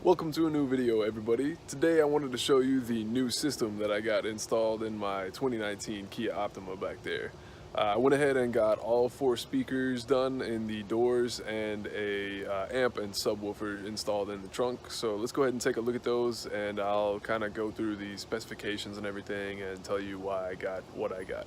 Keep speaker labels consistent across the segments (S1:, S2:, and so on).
S1: Welcome to a new video, everybody. Today I wanted to show you the new system that I got installed in my 2019 Kia Optima back there. I went ahead and got all 4 speakers done in the doors and a amp and subwoofer installed in the trunk. So let's go ahead and take a look at those, and I'll kind of go through the specifications and everything and tell you why I got what I got.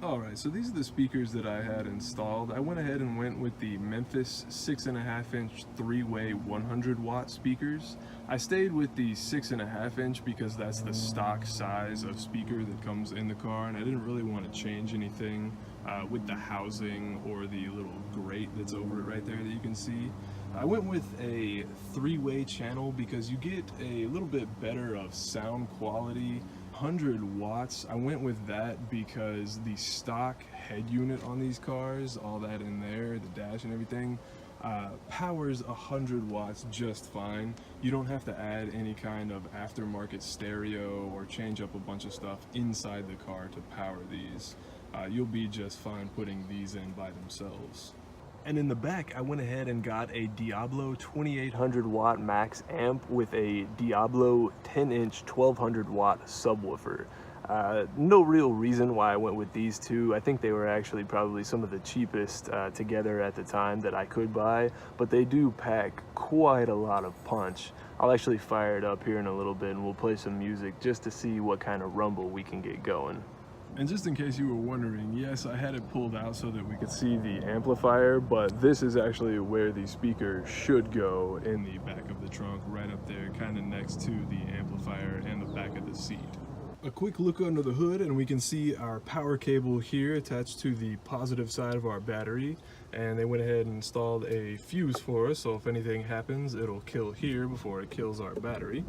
S1: Alright, so these are the speakers that I had installed. I went ahead and went with the Memphis 6.5-inch 3-way 100-watt speakers. I stayed with the 6.5-inch because that's the stock size of speaker that comes in the car, and I didn't really want to change anything with the housing or the little grate that's over it right there that you can see. I went with a 3-way channel because you get a little bit better of sound quality. 100 watts, I went with that because the stock head unit on these cars, all that in there, the dash and everything, powers 100 watts just fine. You don't have to add any kind of aftermarket stereo or change up a bunch of stuff inside the car to power these. You'll be just fine putting these in by themselves. And in the back, I went ahead and got a Diablo 2800 watt max amp with a Diablo 10-inch 1200 watt subwoofer. No real reason why I went with these two. I think they were actually probably some of the cheapest together at the time that I could buy, but they do pack quite a lot of punch. I'll actually fire it up here in a little bit and we'll play some music just to see what kind of rumble we can get going. And just in case you were wondering, yes, I had it pulled out so that we could see the amplifier, but this is actually where the speaker should go in the back of the trunk, right up there, kind of next to the amplifier and the back of the seat. A quick look under the hood and we can see our power cable here attached to the positive side of our battery, and they went ahead and installed a fuse for us, so if anything happens, it'll kill here before it kills our battery.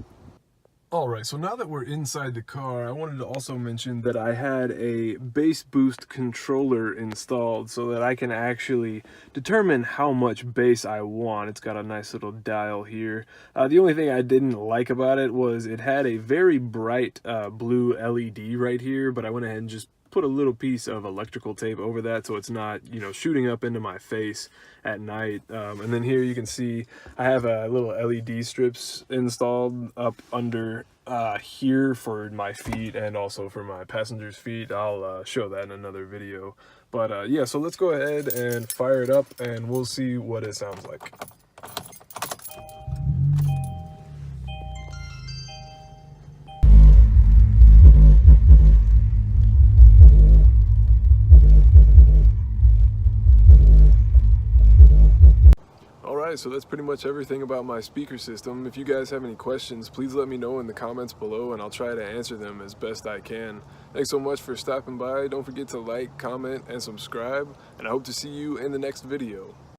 S1: Alright, so now that we're inside the car, I wanted to also mention that I had a bass boost controller installed so that I can actually determine how much bass I want. It's got a nice little dial here. The only thing I didn't like about it was it had a very bright blue LED right here, but I went ahead and just put a little piece of electrical tape over that so it's not, you know, shooting up into my face at night. And then here you can see I have a little LED strips installed up under here for my feet and also for my passenger's feet. I'll show that in another video. But yeah, so let's go ahead and fire it up and we'll see what it sounds like. Alright, so that's pretty much everything about my speaker system. If you guys have any questions, please let me know in the comments below and I'll try to answer them as best I can. Thanks so much for stopping by. Don't forget to like, comment, and subscribe, and I hope to see you in the next video.